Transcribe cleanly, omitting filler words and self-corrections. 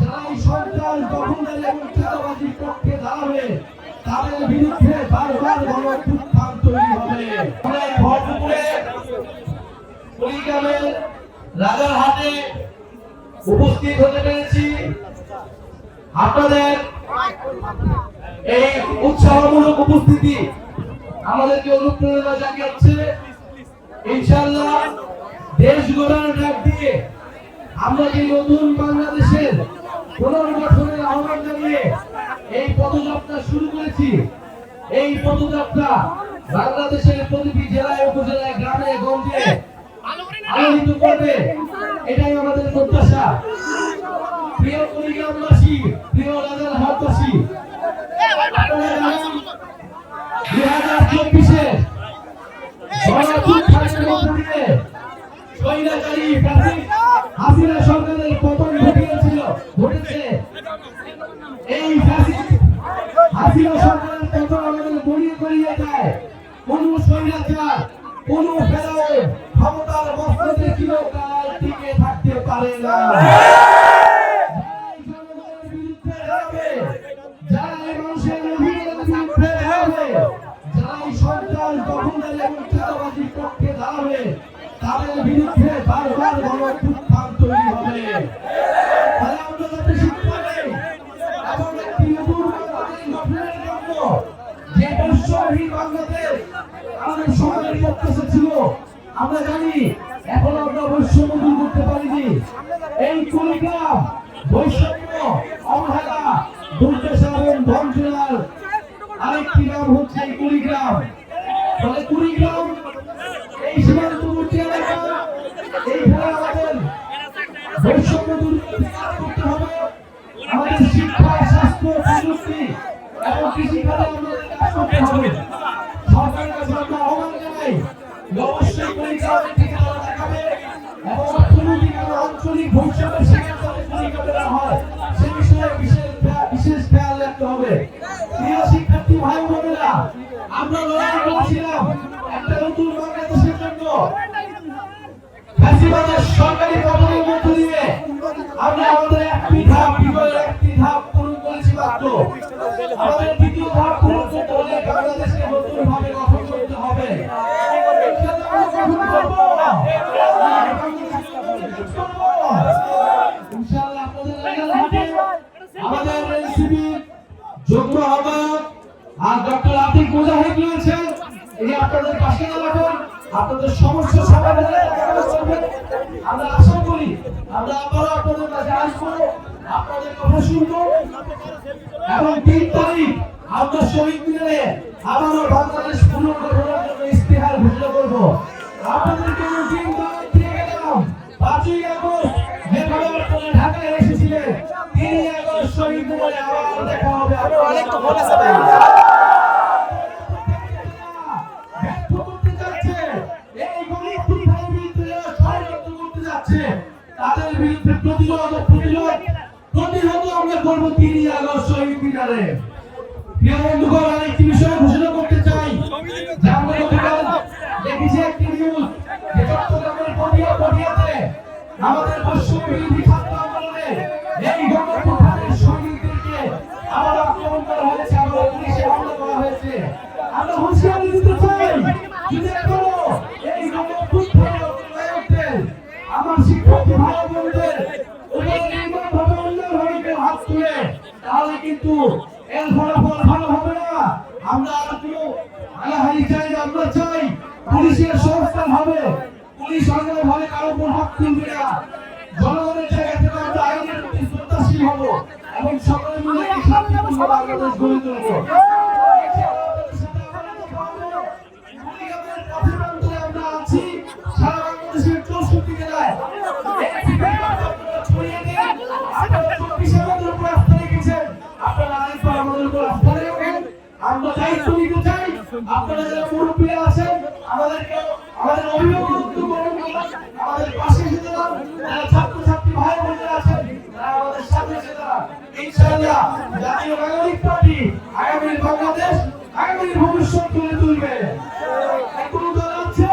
যারাই সন্ত্রাস দখলদারি এবং চাঁদাবাজির পক্ষে দাঁড়াবে তাদের বিরুদ্ধে বারবার গণঅভ্যুত্থান তৈরি হবে। ভরপুরে কুড়িগ্রামের রাজারহাটে উপস্থিত হতে পেরেছি। আপনাদের এই উৎসাহমূলক উপস্থিতি আমাদেরকে অনুপ্রেরণা জাগাচ্ছে। ইনশাআল্লাহ দেশ গড়ার ডাক দিয়ে আমরা যে নতুন বাংলাদেশের পুনর্গঠনের আহ্বান জানিয়ে এই পদযাত্রা শুরু করেছি। এই পদযাত্রা বাংলাদেশের প্রতিটি জেলায় উপজেলায় গ্রামে গঞ্জে আলোকিত করবে, এটাই আমাদের প্রত্যাশা। প্রিয় কুড়িগ্রামবাসী, প্রিয় রাজারহাটবাসী, 2024-এ গণঅভ্যুত্থানের মধ্য দিয়ে স্বৈরাচারী হাসিনা সরকারের পতন ঘটেছে। এই হাসিনা সরকারের পতন আমাদের মনে করিয়ে দেয় কোন স্বৈরাচার, কোন ফেরাও ক্ষমতার মস্তকে চিরকাল টিকে থাকতে পারে না। তাদের বিরুদ্ধে বারবার গণঅভ্যুত্থান তৈরি হবে। আমরা যাতে শিক্ষা নেই এবং একটি নতুন বাংলাদেশ গঠনের জন্য যে বৈষম্যহীন বাংলাদেশ আমাদের সমাজের প্রত্যাশা ছিল, আমরা জানি এখন আমরা বৈষম্য দূর করতে পারিনি। এই কুড়িগ্রাম বৈষম্য, অবহেলা, দুর্দশা এবং ধ্বংসের আরেকটি নাম হচ্ছে এই কুড়িগ্রাম। ফলে কুড়িগ্রাম এই সীমান্তবর্তী এলাকা, এইখানে আমাদের বৈষম্য দূর করতে হবে। আমাদের শিক্ষা, স্বাস্থ্য, প্রযুক্তি এবং কৃষিখাতে আমাদের কাজ করতে হবে। সরকারের কাছে আমরা আহ্বান জানাই অবশ্যই কুড়িগ্রামের দিকে তারা দেখাবে এবং অর্থনৈতিক এবং আঞ্চলিক বৈষম্যের শিকার যাতে কুড়িগ্রামে না হয় সে বিষয়ে বিশেষ খেয়াল রাখতে হবে। প্রিয় শিক্ষার্থী ভাই বোনেরা, আমরা লড়াই করেছিলাম একটা নতুন বাংলাদেশের জন্য। ফ্যাসিবাদের সরকারি পতনের মধ্য দিয়ে আমরা আমাদের একটি ধাপ পূরণ করেছি মাত্র। আমাদের দ্বিতীয় ধাপ পূরণ করতে হলে বাংলাদেশকে নতুন ভাবে গঠন করতে হবে। ইনশাআল্লাহ আমাদের এনসিপির যুগ্ম আহ্বায়ক আর ডক্টর আতিক মুজাহিদ রয়েছেন, এই আপনাদের পাশে দাঁড়াবেন, আপনাদের সমস্যা সমাধানের চেষ্টা করবেন। আমরা আশা করি আমরা আবারও আপনাদের কাছে আসবো, আপনাদের কথা শুনবো এবং 3 তারিখ আমরা শহীদ মিনারে আবারও বাংলাদেশ পুনর্গঠনের জন্য ইস্তেহার ঘোষণা করবো। আপনাদেরকে দিন দিয়ে গেলাম 5ই আগস্ট যেভাবে আপনারা ঢাকায় এসেছিলেন, 3ই আগস্ট শহীদ মিনারে আবার দেখা হবে। তাদের বিরুদ্ধে প্রতিহত আমরা করবো 3ই আগস্ট শহীদ মিনারে। প্রিয় বন্ধুগণ, আরেকটি বিষয় ঘোষণা করতে চাই যে আমরা দেখেছি একটি নিউজ যে চট্টগ্রামের পটিয়াতে আমাদের বৈষম্যবিরোধী ছাত্র আন্দোলনে এই গণঅভ্যুত্থানের শহীদদেরকে আবার আক্রমণ করা হয়েছে, আবার পুলিশে হামলা করা হয়েছে। আমরা হুঁশিয়ারি দিতে চাই, যদি এখনো এই গণঅভ্যুত্থানের নায়কদের আমার শিক্ষার্থী ভাই বোনদের উপরে নির্মমভাবে অন্যায়ভাবে হাত তুলে, তাহলে কিন্তু এর ফলাফল ভালো হবে না। আমরা আর কোনো আলাহারি চাই, আমরা চাই পুলিশের সংস্কার হবে, পুলিশ অন্যায়ভাবে কারো উপর হাত তুলবে না। জনগণের জায়গা থেকে আমরা আইনের প্রতি শ্রদ্ধাশীল হব এবং সকলে মিলে একটি শান্তিপূর্ণ বাংলাদেশ গড়ে তুলব। আমরা আছি সারা বাংলাদেশের 64 জেলায়। আমরা দায়িত্ব নিতে চাই। আপনারা যারা মুরব্বী আছেন আমাদের অভিভাবক আমাদের পাশে এসে দাঁড়ান, যারা ছাত্রছাত্রী ভাই বোনেরা আছেন তারা আমাদের সাথে এসে দাঁড়ান। ইনশাআল্লাহ জাতীয় নাগরিক পার্টি আগামীর বাংলাদেশ, আগামীর ভবিষ্যৎ গড়ে তুলবে। কোনো দল আছে?